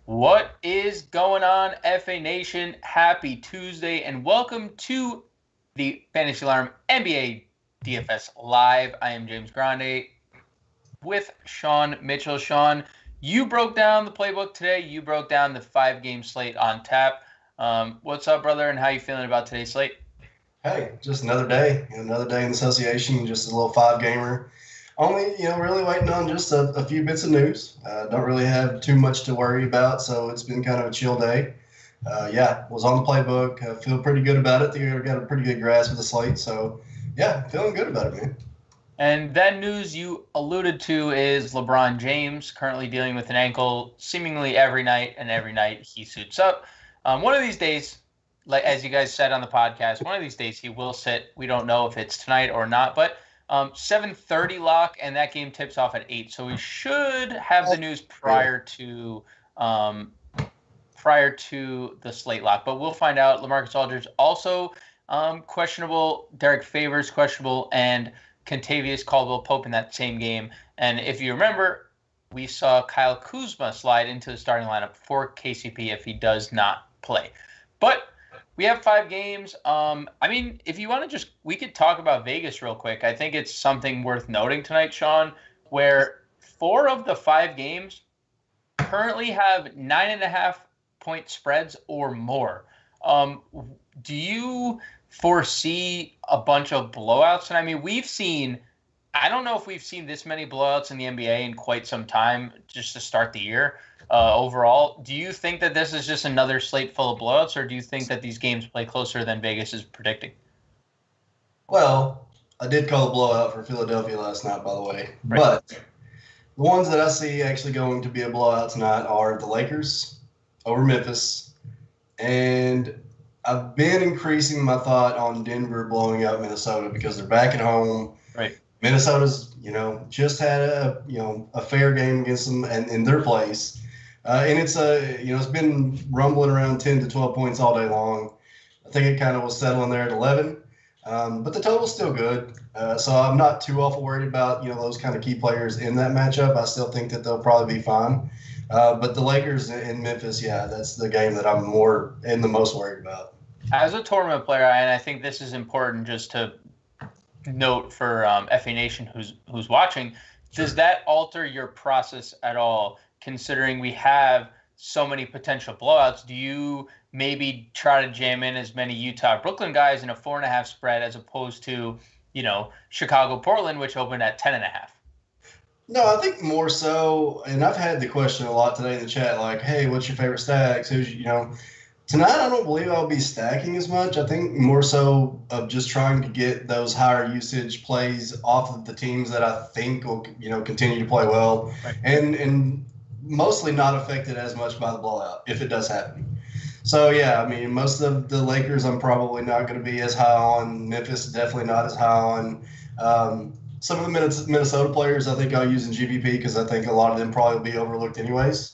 What is going on, FA Nation? Happy Tuesday, and welcome to the Fantasy Alarm NBA DFS Live. I am James Grande with Sean Mitchell. Sean, you broke down the playbook today. You broke down the 5-game slate on tap. What's up, brother, and how you feeling about today's slate? Hey, just another day. Another day in the association, just a little 5-gamer. Only, really waiting on just a few bits of news. Don't really have too much to worry about, so it's been kind of a chill day. Was on the playbook. Feel pretty good about it. Think I got a pretty good grasp of the slate, so yeah, feeling good about it, man. And that news you alluded to is LeBron James currently dealing with an ankle seemingly every night, and every night he suits up. One of these days, like as you guys said on the podcast, one of these days he will sit. We don't know if it's tonight or not, but 7:30 lock, and that game tips off at 8. So we should have the news prior to the slate lock, but we'll find out. LaMarcus Aldridge also questionable. Derek Favors questionable, and Kentavious Caldwell-Pope in that same game. And if you remember, we saw Kyle Kuzma slide into the starting lineup for KCP if he does not play. But we have 5 games. If you want to we could talk about Vegas real quick. I think it's something worth noting tonight, Sean, where 4 of the 5 games currently have 9.5 point spreads or more. Do you foresee a bunch of blowouts? And I don't know if we've seen this many blowouts in the NBA in quite some time just to start the year. Overall, do you think that this is just another slate full of blowouts, or do you think that these games play closer than Vegas is predicting? Well, I did call a blowout for Philadelphia last night, by the way. Right. But the ones that I see actually going to be a blowout tonight are the Lakers over Memphis, and I've been increasing my thought on Denver blowing up Minnesota because they're back at home. Right. Minnesota's, just had a fair game against them and in their place. And it's been rumbling around 10 to 12 points all day long. I think it kind of was settling there at 11. But the total's still good. So I'm not too awful worried about, those kind of key players in that matchup. I still think that they'll probably be fine. But the Lakers in Memphis, that's the game that I'm the most worried about. As a tournament player, and I think this is important just to note for FA Nation who's watching, does that alter your process at all, considering we have so many potential blowouts? Do you maybe try to jam in as many Utah-Brooklyn guys in a 4.5 spread as opposed to, Chicago-Portland, which opened at 10.5? No, I think more so, and I've had the question a lot today in the chat, like, hey, what's your favorite stacks? Tonight, I don't believe I'll be stacking as much. I think more so of just trying to get those higher usage plays off of the teams that I think will, continue to play well, right, and mostly not affected as much by the blowout if it does happen. So, most of the Lakers I'm probably not going to be as high on. Memphis definitely not as high on. Some of the Minnesota players I think I'll use in GPP because I think a lot of them probably will be overlooked anyways.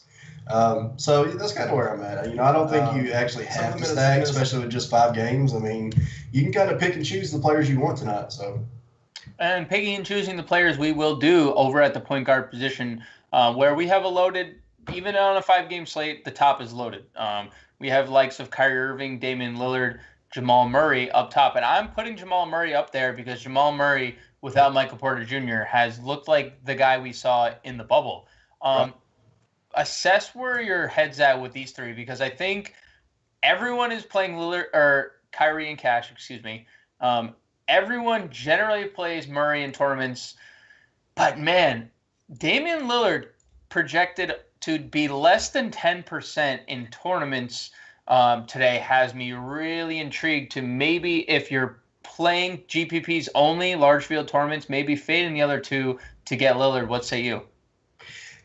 So that's kind of where I'm at. I don't think you actually have to stack, especially with just 5 games. You can kind of pick and choose the players you want tonight. So, and picking and choosing the players we will do over at the point guard position, where we have a loaded, even on a 5-game slate, the top is loaded. We have likes of Kyrie Irving, Damian Lillard, Jamal Murray up top, and I'm putting Jamal Murray up there because Jamal Murray, without Michael Porter Jr., has looked like the guy we saw in the bubble. Right. Assess where your head's at with these 3, because I think everyone is playing Lillard or Kyrie and Cash, excuse me. Everyone generally plays Murray in tournaments, but man, Damian Lillard projected to be less than 10% in tournaments today has me really intrigued to maybe, if you're playing GPPs only, large field tournaments, maybe fading the other 2 to get Lillard. What say you?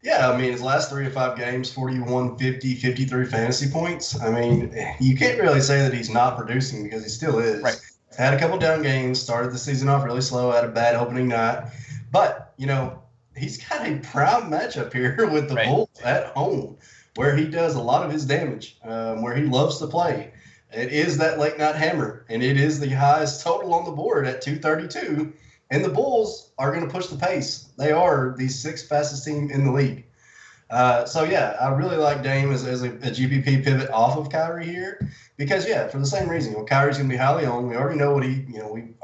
Yeah, his last 3 to 5 games, 41, 50, 53 fantasy points. You can't really say that he's not producing because he still is. Right. Had a couple down games, started the season off really slow, had a bad opening night. But, he's got a prime matchup here with the Bulls at home where he does a lot of his damage, where he loves to play. It is that late night hammer, and it is the highest total on the board at 232. And the Bulls are going to push the pace. They are the 6th fastest team in the league. So yeah, I really like Dame as a GPP pivot off of Kyrie here because yeah, for the same reason. Kyrie's gonna be highly owned. We already know what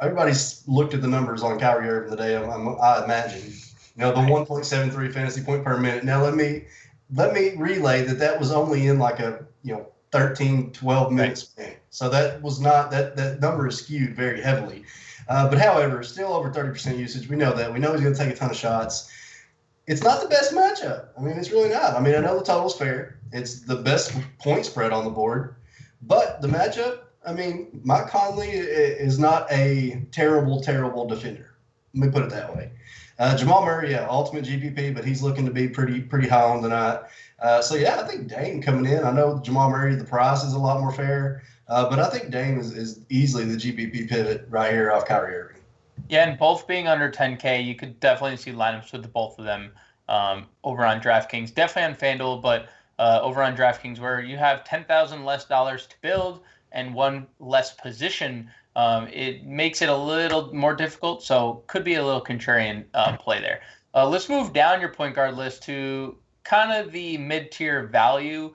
everybody's looked at the numbers on Kyrie Irving today. I imagine the 1.73 fantasy point per minute. Now let me relay that was only in like a 13, 12 minutes span. So that was not that number is skewed very heavily. But however, still over 30% usage. We know that. We know he's going to take a ton of shots. It's not the best matchup. I mean, it's really not. I mean, I know the total's fair. It's the best point spread on the board. But the matchup, I mean, Mike Conley is not a terrible, terrible defender. Let me put it that way. Jamal Murray, yeah, ultimate GPP, but he's looking to be pretty high on tonight. So, yeah, I think Dame coming in. I know Jamal Murray, the price is a lot more fair. But I think Dame is easily the GPP pivot right here off Kyrie Irving. Yeah, and both being under 10K, you could definitely see lineups with the both of them over on DraftKings. Definitely on FanDuel, but over on DraftKings where you have $10,000 less dollars to build and one less position, it makes it a little more difficult. So could be a little contrarian play there. Let's move down your point guard list to kind of the mid-tier value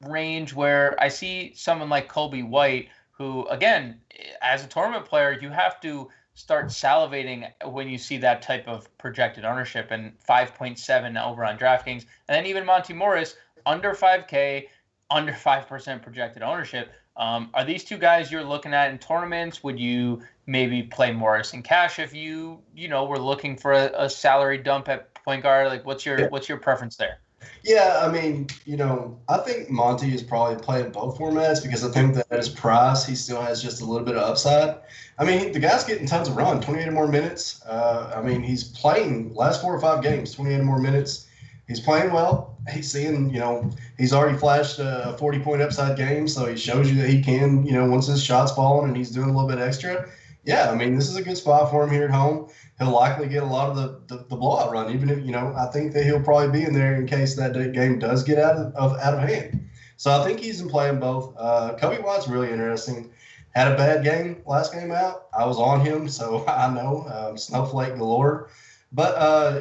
range where I see someone like Colby White, who, again, as a tournament player, you have to start salivating when you see that type of projected ownership, and 5.7 over on DraftKings. And then even Monty Morris, under 5K, under 5% projected ownership. Are these two guys you're looking at in tournaments? Would you maybe play Morris in cash if you were looking for a salary dump at point guard? Like, what's your preference there? Yeah, I mean, I think Monty is probably playing both formats because I think that at his price, he still has just a little bit of upside. I mean, the guy's getting tons of run, 28 or more minutes. I mean, he's playing last 4 or 5 games, 28 or more minutes. He's playing well. He's seeing, he's already flashed a 40-point upside game, so he shows you that he can, once his shot's falling and he's doing a little bit extra. Yeah, I mean, this is a good spot for him here at home. He'll likely get a lot of the blowout run, even if, I think that he'll probably be in there in case that game does get out of hand. So I think he's in playing both. Colby White's really interesting. Had a bad game last game out. I was on him, so I know snowflake galore. But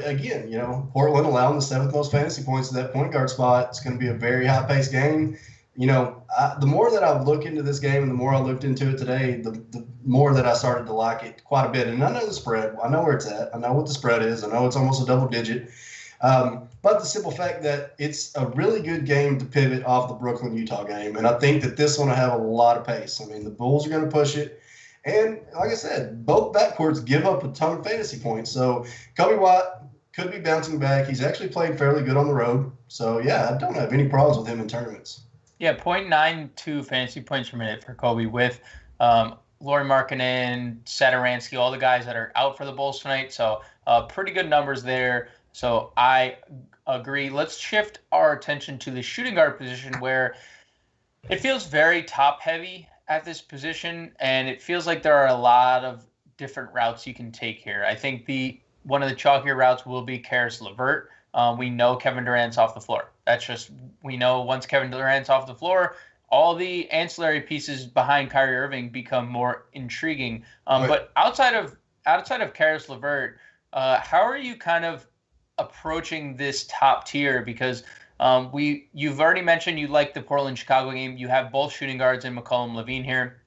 again, Portland allowing the 7th most fantasy points to that point guard spot. It's going to be a very high-paced game. The more that I've looked into this game and the more I looked into it today, the more that I started to like it quite a bit. And I know the spread. I know where it's at. I know what the spread is. I know it's almost a double digit. But the simple fact that it's a really good game to pivot off the Brooklyn-Utah game. And I think that this one will have a lot of pace. I mean, the Bulls are going to push it. And like I said, both backcourts give up a ton of fantasy points. So Colby White could be bouncing back. He's actually played fairly good on the road. So, yeah, I don't have any problems with him in tournaments. Yeah, 0.92 fantasy points per minute for Colby with Lauri Markkanen, Satoransky, all the guys that are out for the Bulls tonight. So pretty good numbers there. So I agree. Let's shift our attention to the shooting guard position where it feels very top heavy at this position. And it feels like there are a lot of different routes you can take here. I think one of the chalkier routes will be Karis LeVert. We know Kevin Durant's off the floor. We know once Kevin Durant's off the floor, all the ancillary pieces behind Kyrie Irving become more intriguing. Right. But outside of Karis LeVert, how are you kind of approaching this top tier? Because you've already mentioned you like the Portland-Chicago game. You have both shooting guards in McCollum, Levine here.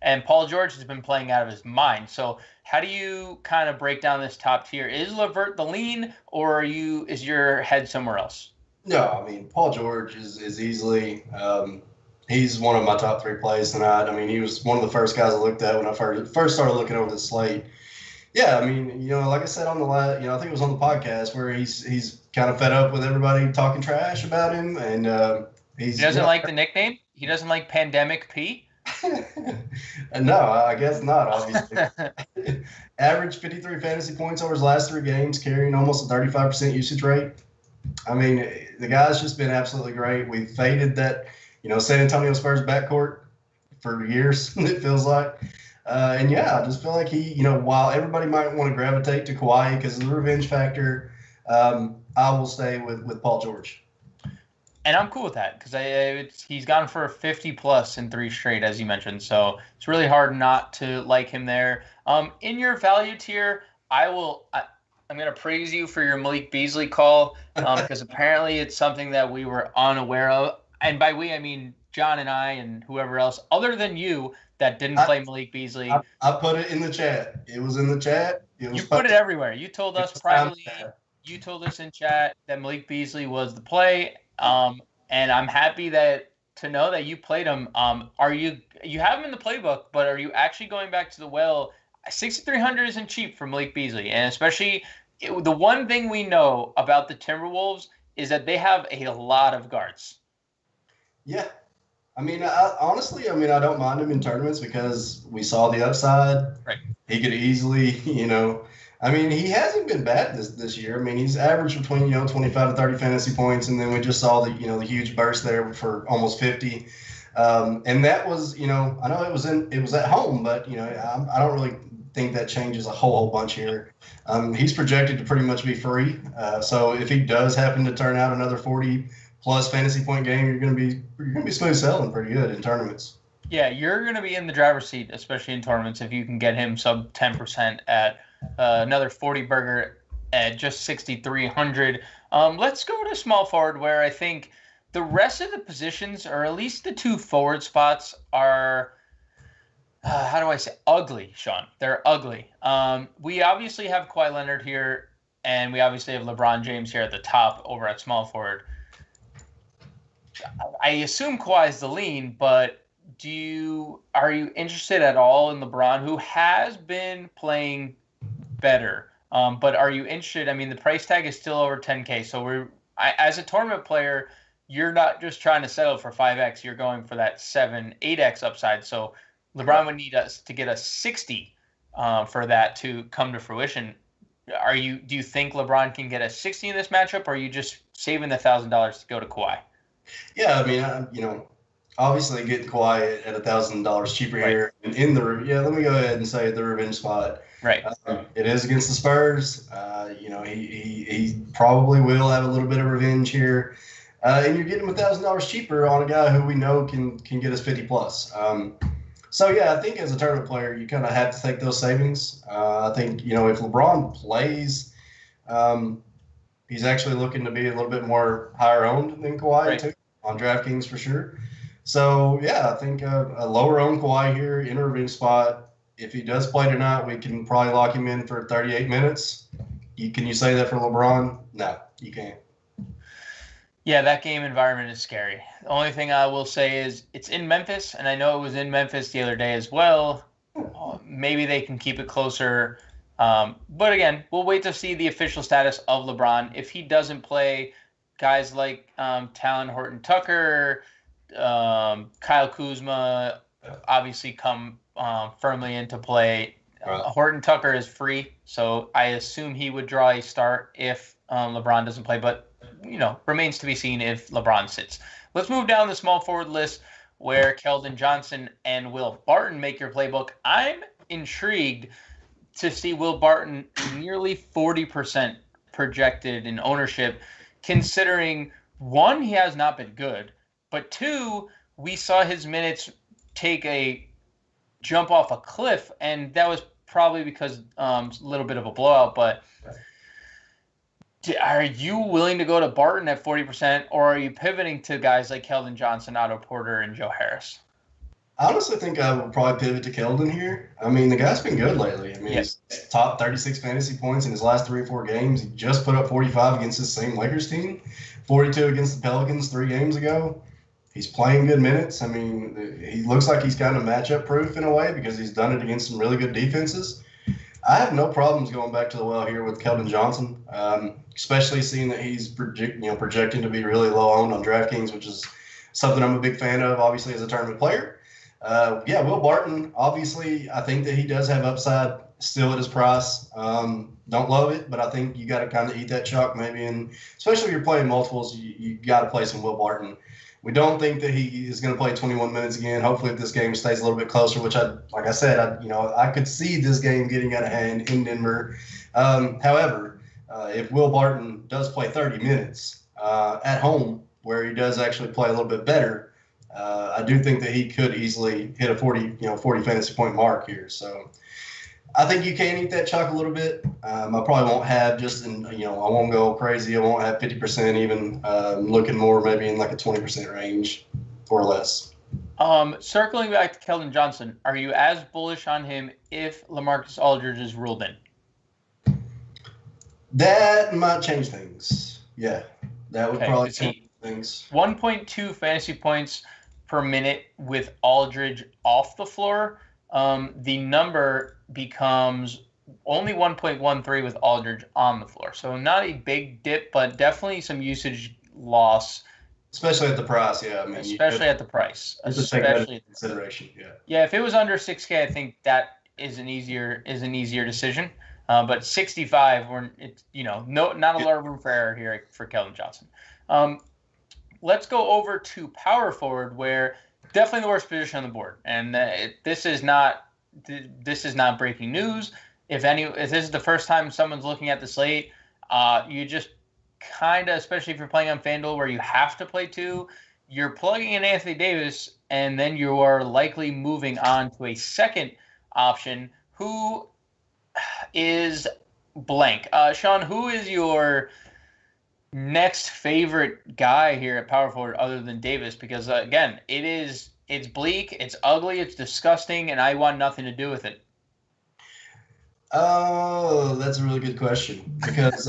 And Paul George has been playing out of his mind. So how do you kind of break down this top tier? Is LeVert the lean, or is your head somewhere else? No, I mean, Paul George is easily he's one of my top 3 plays tonight. I mean, he was one of the first guys I looked at when I first started looking over the slate. Yeah, I mean, like I said on the last, I think it was on the podcast where he's kind of fed up with everybody talking trash about him, and he doesn't like the nickname. He doesn't like Pandemic P. No, I guess not, obviously. Average 53 fantasy points over his last 3 games, carrying almost a 35% usage rate. I mean, the guy's just been absolutely great. We've faded that, San Antonio Spurs backcourt for years, it feels like. And yeah, I just feel like he, while everybody might want to gravitate to Kawhi because of the revenge factor, I will stay with Paul George. And I'm cool with that because he's gone for 50+ in 3 straight, as you mentioned. So it's really hard not to like him there. In your value tier, I'm gonna praise you for your Malik Beasley call, because apparently it's something that we were unaware of, and by we I mean John and I and whoever else other than you that didn't play Malik Beasley. I put it in the chat. It was in the chat. You put it everywhere. You told us privately. Time. You told us in chat that Malik Beasley was the play. And I'm happy to know that you played him. Are you have him in the playbook, but are you actually going back to the well? 6,300 isn't cheap for Malik Beasley, and especially the one thing we know about the Timberwolves is that they have a lot of guards. Yeah. I mean, honestly, I don't mind him in tournaments because we saw the upside. Right. He could easily, he hasn't been bad this year. I mean, he's averaged between 25 to 30 fantasy points, and then we just saw the huge burst there for almost 50. And that was, I know it was at home, but I don't really think that changes a whole bunch here. He's projected to pretty much be free. So if he does happen to turn out another 40 plus fantasy point game, you're gonna be smooth selling pretty good in tournaments. Yeah, you're gonna be in the driver's seat, especially in tournaments, if you can get him sub 10% at another 40 burger at just 6,300. Let's go to small forward, where I think the rest of the positions, or at least the two forward spots, are how do I say ugly, Sean? They're ugly. We obviously have Kawhi Leonard here, and we obviously have LeBron James here at the top over at small forward. I assume Kawhi is the lean, but are you interested at all in LeBron, who has been playing better? But are you interested? I mean, the price tag is still over 10K, so as a tournament player, you're not just trying to settle for 5x. You're going for that 7, 8x upside. So LeBron would need us to get a 60 for that to come to fruition. Do you think LeBron can get a 60 in this matchup, or are you just saving the $1,000 to go to Kawhi? Yeah, I mean, obviously get Kawhi at $1,000 cheaper here in the let me go ahead and say the revenge spot. Right. It is against the Spurs. He probably will have a little bit of revenge here, and you're getting him $1,000 cheaper on a guy who we know can get us 50 plus. So yeah, I think as a tournament player, you kind of have to take those savings. I think if LeBron plays, he's actually looking to be a little bit more higher owned than Kawhi too, on DraftKings for sure. So yeah, I think a lower owned Kawhi here in a revenge spot. If he does play tonight, we can probably lock him in for 38 minutes. Can you say that for LeBron? No, you can't. Yeah, that game environment is scary. The only thing I will say is it's in Memphis, and I know it was in Memphis the other day as well. Maybe they can keep it closer. But again, we'll wait to see the official status of LeBron. If he doesn't play, guys like Talon Horton-Tucker, Kyle Kuzma obviously come firmly into play. Horton-Tucker is free, so I assume he would draw a start if LeBron doesn't play. But remains to be seen if LeBron sits. Let's move down the small forward list where Keldon Johnson and Will Barton make your playbook. I'm intrigued to see Will Barton nearly 40% projected in ownership, considering, one, he has not been good, but two, we saw his minutes take a jump off a cliff, and that was probably because a little bit of a blowout. But are you willing to go to Barton at 40%, or are you pivoting to guys like Keldon Johnson, Otto Porter, and Joe Harris? I honestly think I would probably pivot to Kelton here. I mean, the guy's been good lately. I mean, he's top 36 fantasy points in his last 3 or 4 games. He just put up 45 against this same Lakers team, 42 against the Pelicans 3 games ago. He's playing good minutes. I mean, he looks like he's kind of matchup proof in a way because he's done it against some really good defenses. I have no problems going back to the well here with Keldon Johnson, especially seeing that he's projecting to be really low owned on DraftKings, which is something I'm a big fan of, obviously, as a tournament player. Will Barton, obviously, I think that he does have upside still at his price. Don't love it, but I think you got to kind of eat that chalk maybe, and especially if you're playing multiples, you got to play some Will Barton. We don't think that he is going to play 21 minutes again. Hopefully, if this game stays a little bit closer, which I could see this game getting out of hand in Denver. However, if Will Barton does play 30 minutes at home, where he does actually play a little bit better, I do think that he could easily hit a 40 fantasy point mark here. So I think you can eat that chalk a little bit. I probably won't have I won't go crazy. I won't have 50% even. Looking more maybe in like a 20% range or less. Circling back to Keldon Johnson, are you as bullish on him if LaMarcus Aldridge is ruled in? That might change things. Yeah, that would probably change things. 1.2 fantasy points per minute with Aldridge off the floor. The number becomes only 1.13 with Aldridge on the floor. So not a big dip, but definitely some usage loss. Especially at the price, yeah. Especially at the price. Especially at consideration, yeah. Yeah, if it was under 6K, I think that is an easier decision. But 65, not a lot of room for error here for Keldon Johnson. Let's go over to power forward, where definitely the worst position on the board, and this is not breaking news. If this is the first time someone's looking at the slate, you just kind of, especially if you're playing on FanDuel where you have to play two, you're plugging in Anthony Davis, and then you are likely moving on to a second option who is blank. Sean, who is your next favorite guy here at power forward other than Davis? Because again, it's bleak, it's ugly, it's disgusting, and I want nothing to do with it. Oh, that's a really good question, because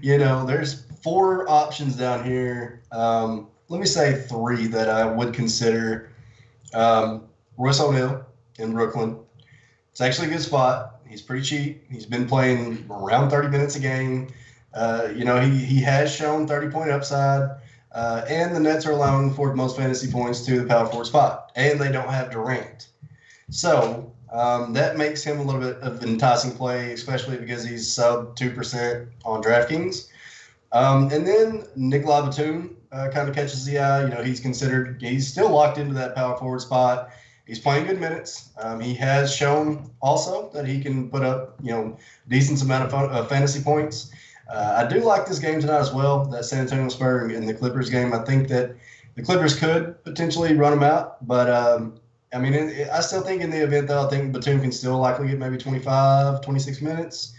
there's 4 options down here. Let me say 3 that I would consider. Royce O'Neal in Brooklyn. It's actually a good spot. He's pretty cheap. He's been playing around 30 minutes a game. He has shown 30-point upside, and the Nets are allowing the 4th most fantasy points to the power forward spot, and they don't have Durant. So that makes him a little bit of enticing play, especially because he's sub 2% on DraftKings. And then Nikolai Batum kind of catches the eye. He's still locked into that power forward spot. He's playing good minutes. He has shown also that he can put up, decent amount of fantasy points. I do like this game tonight as well, that San Antonio Spurs and the Clippers game. I think that the Clippers could potentially run them out, but I still think in the event, though, I think Batum can still likely get maybe 25, 26 minutes.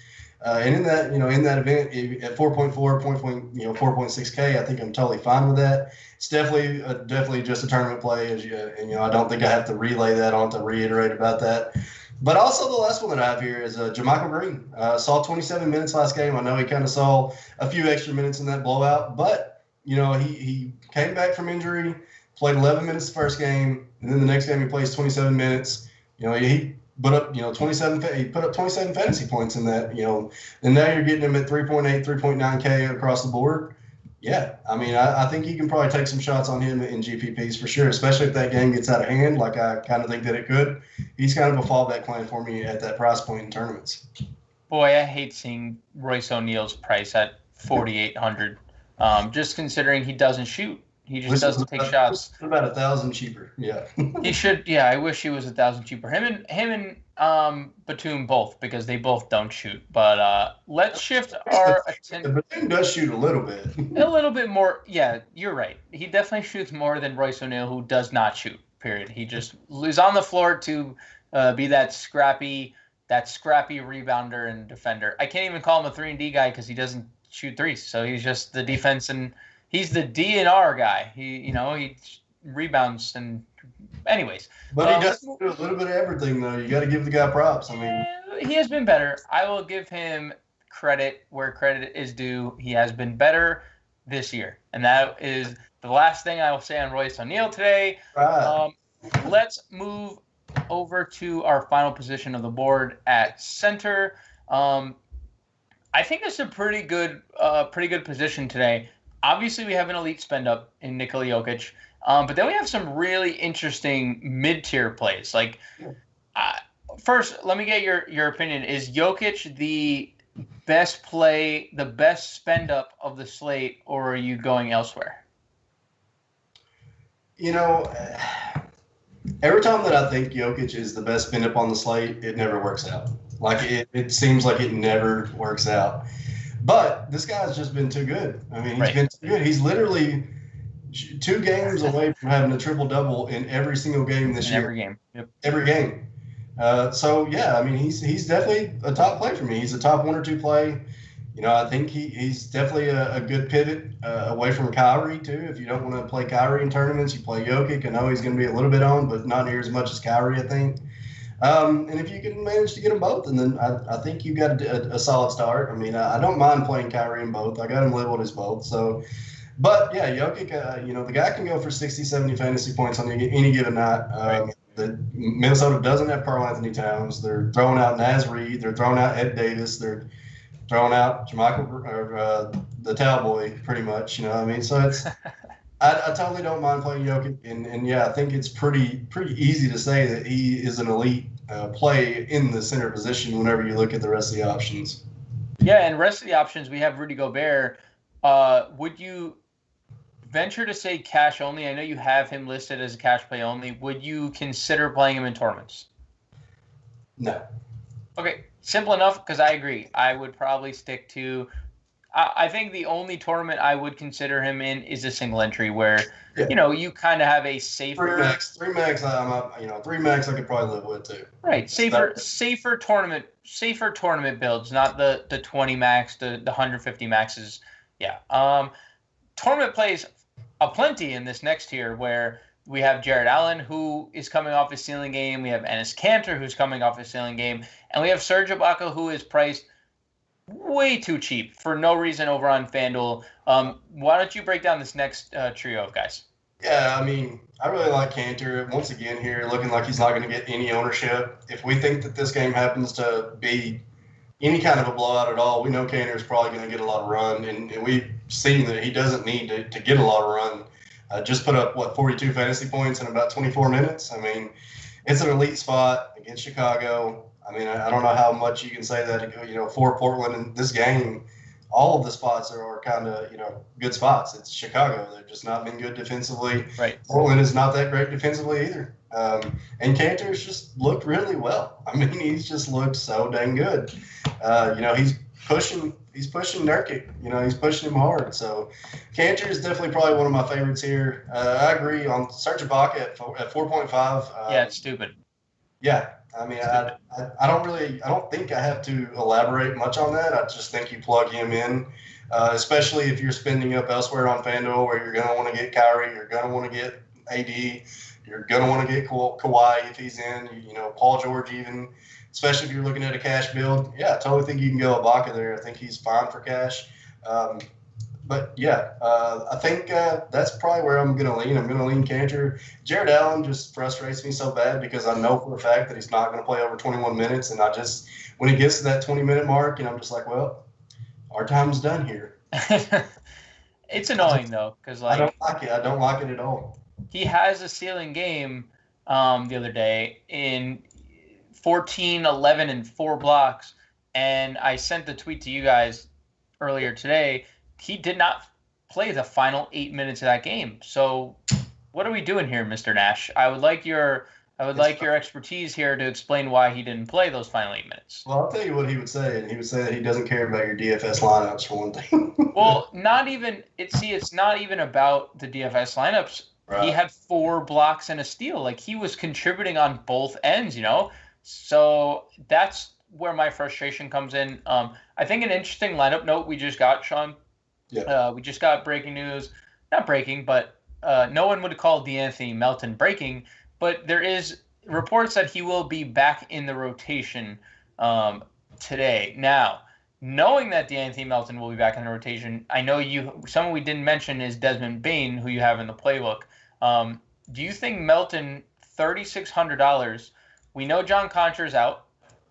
And in that event, at 4.6K, I think I'm totally fine with that. It's definitely just a tournament play, I don't think I have to relay that on to reiterate about that. But also the last one that I have here is Jamal Murray. Saw 27 minutes last game. I know he kind of saw a few extra minutes in that blowout, but he came back from injury, played 11 minutes the first game, and then the next game he plays 27 minutes. He put up 27. He put up 27 fantasy points in that. And now you're getting him at 3.8, 3.9K across the board. Yeah, I think you can probably take some shots on him in GPPs for sure, especially if that game gets out of hand, like I kind of think that it could. He's kind of a fallback plan for me at that price point in tournaments. Boy, I hate seeing Royce O'Neal's price at 4,800. Just considering he doesn't shoot. He just doesn't take shots. About 1,000 cheaper, yeah. He should, yeah. I wish he was 1,000 cheaper. Him and Batum both, because they both don't shoot. But let's shift our attention. Batum does shoot a little bit. A little bit more. Yeah, you're right. He definitely shoots more than Royce O'Neal, who does not shoot. Period. He just is on the floor to be that scrappy rebounder and defender. I can't even call him a 3-and-D guy because he doesn't shoot threes. So he's just the defense, and he's the D&R guy. He rebounds and anyways. But he does do a little bit of everything, though. You got to give the guy props. He has been better. I will give him credit where credit is due. He has been better this year, and that is the last thing I will say on Royce O'Neal today. Right. Let's move over to our final position of the board at center. I think it's a pretty good position today. Obviously, we have an elite spend up in Nikola Jokic, but then we have some really interesting mid-tier plays. Like, first, let me get your opinion. Is Jokic the best play, the best spend up of the slate, or are you going elsewhere? Every time that I think Jokic is the best spend up on the slate, it never works out. Like, it seems like it never works out. But this guy's just been too good. He's been too good. He's literally 2 games away from having a triple-double in every single game this year. Every game. Yep. Every game. So yeah, I mean, he's definitely a top play for me. He's a top 1 or 2 play. I think he's definitely a good pivot away from Kyrie too. If you don't want to play Kyrie in tournaments, you play Jokic. I know he's going to be a little bit on, but not near as much as Kyrie, I think. And if you can manage to get them both, and then I think you got a solid start. I mean, I don't mind playing Kyrie in both. I got him labeled as both. So, but yeah, Jokic, the guy can go for 60, 70 fantasy points on any given night. Right. Minnesota doesn't have Karl Anthony Towns. They're throwing out Naz Reid. They're throwing out Ed Davis. They're throwing out the Towboy, pretty much. You know what I mean? So it's I totally don't mind playing Jokic, and yeah, I think it's pretty easy to say that he is an elite play in the center position whenever you look at the rest of the options. Yeah, and rest of the options, we have Rudy Gobert. Would you venture to say cash only? I know you have him listed as a cash play only. Would you consider playing him in tournaments? No. Okay, simple enough, because I agree. I would probably stick to I think the only tournament I would consider him in is a single entry where, you kind of have a safer... Three max, 3 max I could probably live with too. Right, safer tournament builds, not the 20 max, the 150 maxes. Yeah. Tournament plays aplenty in this next tier where we have Jared Allen, who is coming off his ceiling game. We have Enes Kanter, who's coming off his ceiling game. And we have Serge Ibaka, who is priced way too cheap for no reason over on FanDuel. Why don't you break down this next trio of guys? Yeah, I mean, I really like Kanter. Once again here, looking like he's not going to get any ownership. If we think that this game happens to be any kind of a blowout at all, we know Kanter is probably going to get a lot of run, and we've seen that he doesn't need to get a lot of run. Just put up, 42 fantasy points in about 24 minutes? I mean, it's an elite spot against Chicago. I mean, I don't know how much you can say that, for Portland in this game. All of the spots are kind of, good spots. It's Chicago. They've just not been good defensively. Right. Portland is not that great defensively either. And Kanter's just looked really well. I mean, he's just looked so dang good. He's pushing Nurkic. He's pushing him hard. So Kanter is definitely probably one of my favorites here. I agree on Serge Ibaka at 4.5. Yeah, it's stupid. Yeah. I mean, I don't think I have to elaborate much on that. I just think you plug him in, especially if you're spending up elsewhere on FanDuel where you're going to want to get Kyrie, you're going to want to get AD, you're going to want to get Kawhi if he's in, Paul George even, especially if you're looking at a cash build. Yeah, I totally think you can go Ibaka there. I think he's fine for cash. But yeah, I think that's probably where I'm going to lean. I'm going to lean Kanter. Jared Allen just frustrates me so bad because I know for a fact that he's not going to play over 21 minutes. And when he gets to that 20-minute mark, I'm just like, well, our time's done here. It's annoying though, because I don't like it. I don't like it at all. He has a ceiling game the other day in 14, 11, and 4 blocks. And I sent the tweet to you guys earlier today. He did not play the final 8 minutes of that game. So what are we doing here, Mr. Nash? I would like your expertise here to explain why he didn't play those final 8 minutes. Well, I'll tell you what he would say, and he would say that he doesn't care about your DFS lineups for one thing. Well, it's not even about the DFS lineups. Right. He had 4 blocks and a steal. Like, he was contributing on both ends, So that's where my frustration comes in. I think an interesting lineup note we just got, Sean. Yeah. We just got breaking news. Not breaking, but no one would call DeAnthony Melton breaking. But there is reports that he will be back in the rotation today. Now, knowing that DeAnthony Melton will be back in the rotation, I know someone we didn't mention is Desmond Bane, who you have in the playbook. Do you think Melton, $3,600? We know John Concher's out,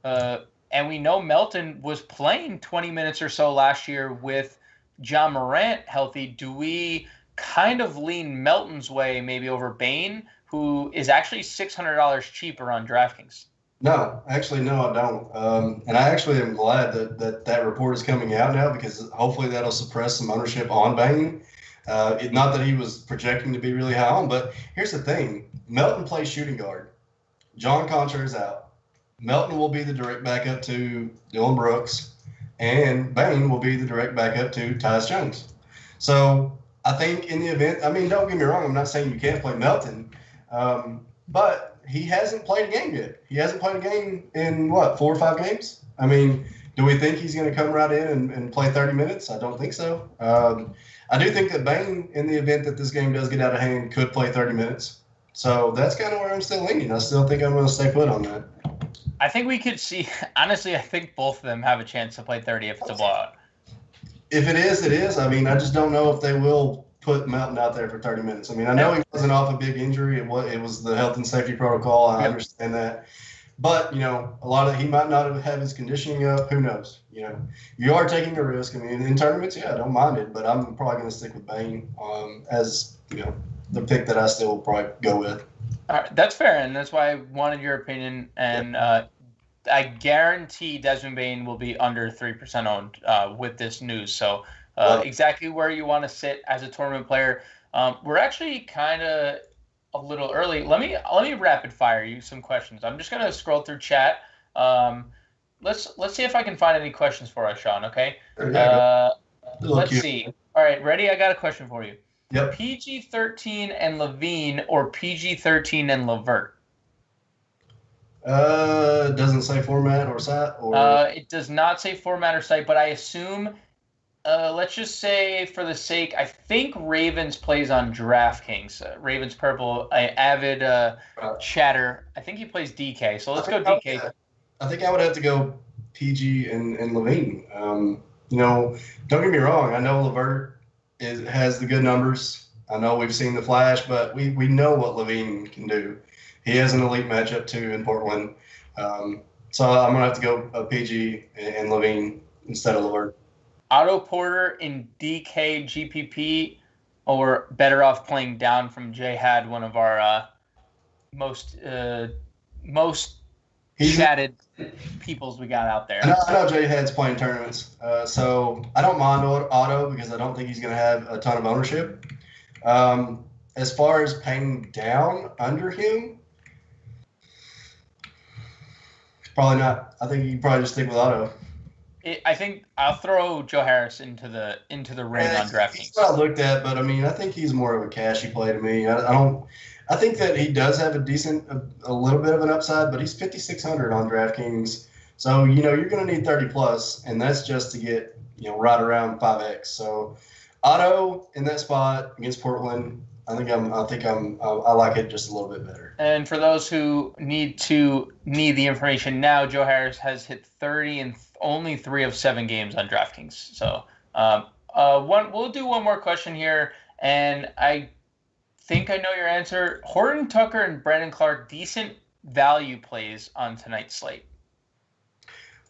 and we know Melton was playing 20 minutes or so last year with John Morant healthy. Do we kind of lean Melton's way maybe over Bane, who is actually $600 cheaper on DraftKings? No, actually, no, I don't. And I actually am glad that report is coming out now because hopefully that'll suppress some ownership on Bane. Not that he was projecting to be really high on, but here's the thing. Melton plays shooting guard. John Concher is out. Melton will be the direct backup to Dylan Brooks, and Bane will be the direct backup to Tyus Jones. So I think in the event, I mean, don't get me wrong, I'm not saying you can't play Melton, but he hasn't played a game yet. He hasn't played a game in, 4 or 5 games? I mean, do we think he's going to come right in and play 30 minutes? I don't think so. I do think that Bane, in the event that this game does get out of hand, could play 30 minutes. So that's kind of where I'm still leaning. I still think I'm going to stay put on that. I think we could see – honestly, I think both of them have a chance to play 30 if it's a blowout. If it is, it is. I mean, I just don't know if they will put Mountain out there for 30 minutes. I mean, I know he wasn't off a big injury. It was the health and safety protocol. I understand that. But, he might not have his conditioning up. Who knows? You are taking a risk. I mean, in tournaments, I don't mind it. But I'm probably going to stick with Bane as, the pick that I still will probably go with. All right, that's fair, and that's why I wanted your opinion. And I guarantee Desmond Bane will be under 3% owned with this news. So exactly where you want to sit as a tournament player. We're actually kind of a little early. Let me rapid fire you some questions. I'm just gonna scroll through chat. Let's see if I can find any questions for us, Sean. Okay. Let's see. All right, ready? I got a question for you. Yep. PG-13 and Levine or PG-13 and Levert? Doesn't say format or site or. It does not say format or site, but I assume. Let's just say, for the sake, I think Ravens plays on DraftKings. Ravens Purple, avid chatter. I think he plays DK. So let's go DK. I think I would have to go PG and Levine. Don't get me wrong. I know Levert has the good numbers. I know we've seen the flash, but we know what Levine can do. He has an elite matchup too in Portland. So I'm gonna have to go PG and Levine instead of Levert. Otto Porter in DK GPP, or better off playing down from J Had, one of our most chatted peoples we got out there. I know J Had's playing tournaments, so I don't mind Otto because I don't think he's going to have a ton of ownership. As far as paying down under him, probably not. I think you can probably just stick with Otto. I think I'll throw Joe Harris into the ring on DraftKings. He's not looked at, but I mean, I think he's more of a cashy play to me. I think that he does have a little bit of an upside, but he's 5,600 on DraftKings. So you're going to need 30 plus, and that's just to get right around 5x. So Otto in that spot against Portland, I like it just a little bit better. And for those who need the information now, Joe Harris has hit 30 in only 3 of 7 games on DraftKings. So we'll do one more question here, and I think I know your answer. Horton, Tucker, and Brandon Clark, decent value plays on tonight's slate.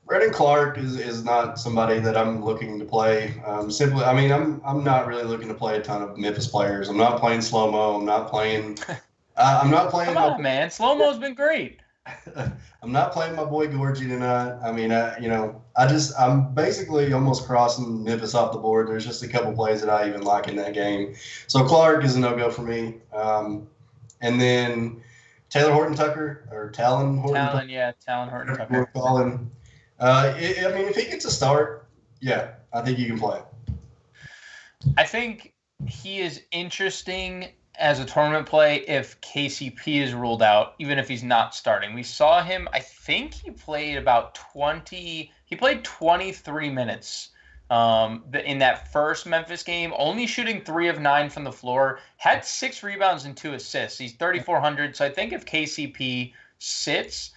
Brandon Clark is not somebody that I'm looking to play. Simply, I mean, I'm not really looking to play a ton of Memphis players. I'm not playing slow-mo. I'm not playing. I'm not playing. Come on, man. Slow-mo's been great. I'm not playing my boy Gorgie tonight. I mean, I'm basically almost crossing Memphis off the board. There's just a couple plays that I even like in that game. So Clark is a no-go for me. And then Taylor Horton Tucker or Talon Horton. Talon Horton Tucker. I mean, if he gets a start, I think you can play him. I think he is interesting as a tournament play if KCP is ruled out, even if he's not starting. We saw him, I think he played 23 minutes in that first Memphis game, only shooting 3 of 9 from the floor, had 6 rebounds and 2 assists. He's 3,400. So I think if KCP sits,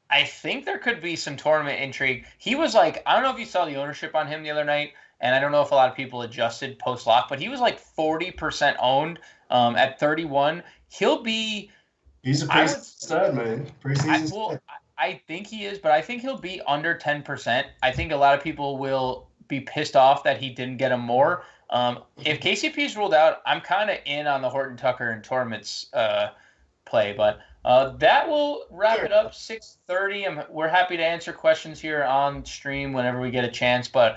I think there could be some tournament intrigue. He was I don't know if you saw the ownership on him the other night, and I don't know if a lot of people adjusted post-lock, but he was 40% owned at 31. He'll be... He's a preseason stud, man. Preseason stud. I think he is, but I think he'll be under 10%. I think a lot of people will be pissed off that he didn't get him more. If KCP is ruled out, I'm kind of in on the Horton Tucker and tournaments play, but... that will wrap it up. 6:30. We're happy to answer questions here on stream whenever we get a chance, but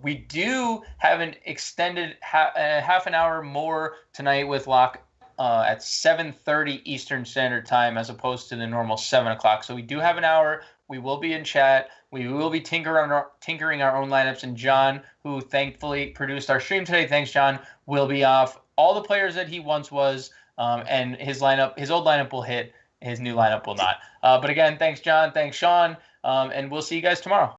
we do have an extended half an hour more tonight with Locke at 7:30 Eastern Standard Time as opposed to the normal 7 o'clock. So we do have an hour. We will be in chat. We will be tinkering our own lineups, and John, who thankfully produced our stream today, thanks John, will be off all the players that he once was, and his old lineup will hit his new lineup will not. But again, thanks, John. Thanks, Sean. And we'll see you guys tomorrow.